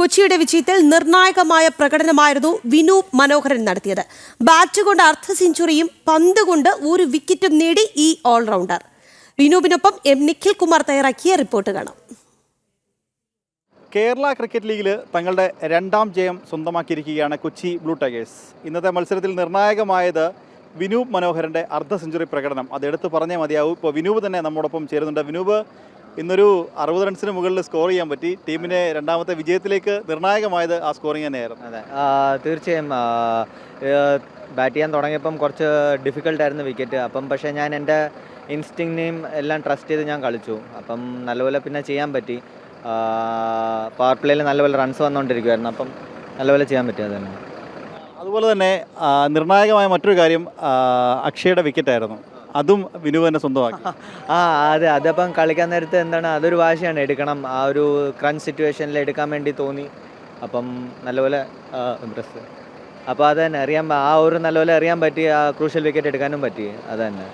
കൊച്ചിയുടെ വിജയത്തിൽ നിർണായകമായ പ്രകടനമായിരുന്നു വിനൂപ് മനോഹരൻ നടത്തിയത്. ബാറ്റ് കൊണ്ട് അർദ്ധ സെഞ്ചുറിയും പന്ത് കൊണ്ട് ഒരു വിക്കറ്റും നേടി ഈ ഓൾറൗണ്ടർ. വിനൂപിനൊപ്പം നിഖിൽ കുമാർ തയ്യാറാക്കിയ റിപ്പോർട്ട് കാണാം. കേരള ക്രിക്കറ്റ് ലീഗിൽ തങ്ങളുടെ രണ്ടാം ജയം സ്വന്തമാക്കിയിരിക്കുകയാണ് കൊച്ചി ബ്ലൂ ടൈഗേഴ്സ്. ഇന്നത്തെ മത്സരത്തിൽ നിർണായകമായത് വിനൂപ് മനോഹരൻ്റെ അർദ്ധ സെഞ്ചുറി പ്രകടനം. അത് എടുത്ത് പറഞ്ഞേ മതിയാവും. ഇപ്പോൾ വിനൂപ് തന്നെ നമ്മോടൊപ്പം ചേരുന്നുണ്ട്. വിനൂപ്, ഇന്നൊരു 60 റൺസിന് മുകളിൽ സ്കോർ ചെയ്യാൻ പറ്റി. ടീമിനെ രണ്ടാമത്തെ വിജയത്തിലേക്ക് നിർണായകമായത് ആ സ്കോറിങ് തന്നെയായിരുന്നു. അതെ, തീർച്ചയായും ബാറ്റ് ചെയ്യാൻ തുടങ്ങിയപ്പം കുറച്ച് ഡിഫിക്കൽട്ടായിരുന്നു വിക്കറ്റ്. പക്ഷേ ഞാൻ എൻ്റെ ഇൻസ്റ്റിങ്നെയും എല്ലാം ട്രസ്റ്റ് ചെയ്ത് ഞാൻ കളിച്ചു. നല്ലപോലെ പിന്നെ ചെയ്യാൻ പറ്റി. പവർ പ്ലേയിൽ നല്ലപോലെ റൺസ് വന്നുകൊണ്ടിരിക്കുമായിരുന്നു. നല്ലപോലെ ചെയ്യാൻ പറ്റി. അത് തന്നെ. അതുപോലെ തന്നെ നിർണായകമായ മറ്റൊരു കാര്യം അക്ഷയുടെ വിക്കറ്റായിരുന്നു. അതും വിനു തന്നെ സ്വന്തമാക്കി. അതെ, കളിക്കാൻ നേരത്ത് അതൊരു വാശിയാണ്, എടുക്കണം. ആ ഒരു ക്രഞ്ച് സിറ്റുവേഷനിൽ എടുക്കാൻ വേണ്ടി തോന്നി. നല്ലപോലെ ഇംപ്രസ്. അത് തന്നെ നല്ലപോലെ അറിയാൻ പറ്റി. ആ ക്രൂഷ്യൽ വിക്കറ്റ് എടുക്കാനും പറ്റി. അത് തന്നെ.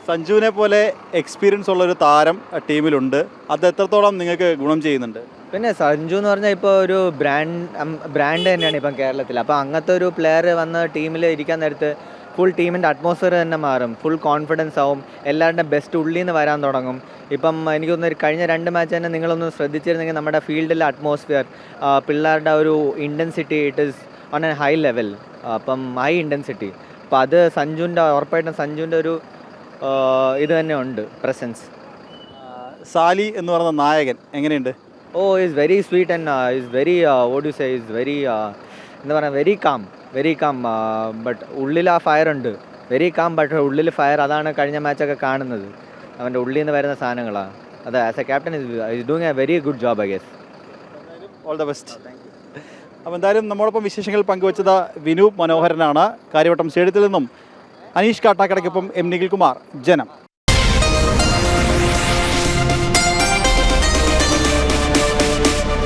സഞ്ജുവിനെ പോലെ എക്സ്പീരിയൻസ് ഉള്ളൊരു താരം ടീമിലുണ്ട്. അത് എത്രത്തോളം നിങ്ങൾക്ക് ഗുണം ചെയ്യുന്നുണ്ട്? പിന്നെ സഞ്ജു എന്ന് പറഞ്ഞാൽ ഇപ്പോൾ ഒരു ബ്രാൻഡ് തന്നെയാണ് ഇപ്പം കേരളത്തിൽ. അങ്ങനത്തെ ഒരു പ്ലെയർ വന്ന് ടീമിൽ ഇരിക്കാൻ നേരത്ത് ഫുൾ ടീമിൻ്റെ അറ്റ്മോസ്ഫിയർ തന്നെ മാറും. ഫുൾ കോൺഫിഡൻസ് ആവും. എല്ലാവരുടെ ബെസ്റ്റ് ഉള്ളിൽ നിന്ന് വരാൻ തുടങ്ങും. എനിക്ക് തോന്നുന്നു കഴിഞ്ഞ 2 മാച്ച് തന്നെ നിങ്ങളൊന്ന് ശ്രദ്ധിച്ചിരുന്നെങ്കിൽ നമ്മുടെ ഫീൽഡിലെ അറ്റ്മോസ്ഫിയർ, പിള്ളേരുടെ ഒരു intensity, it is on A high level. High intensity. അത് ഉറപ്പായിട്ടും സഞ്ജുവിൻ്റെ ഒരു ഇത് തന്നെ ഉണ്ട്, പ്രസൻസ്. സാലി എന്ന് പറയുന്ന നായകൻ എങ്ങനെയുണ്ട്? Is very sweet and is very vote you say is very എന്താ പറയുക, വെരി കാം. ബട്ട് ഉള്ളിൽ ആ ഫയർ ഉണ്ട്. വെരി കാം ബട്ട് ഉള്ളിൽ ഫയർ. അതാണ് കഴിഞ്ഞ മാച്ചൊക്കെ കാണുന്നത്. അവൻ്റെ ഉള്ളിൽ നിന്ന് വരുന്ന സാധനങ്ങളാണ്. അത് as a captain is doing a very good job, I guess. All the best. എന്തായാലും നമ്മോടൊപ്പം വിശേഷങ്ങൾ പങ്കുവച്ചത് വിനൂപ് മനോഹരനാണ്. കാര്യവട്ടം സ്റ്റേഡിയത്തിൽ നിന്നും അനീഷ് കാട്ടാക്കടയ്ക്കൊപ്പം നിഖിൽ കുമാർ, ജനം.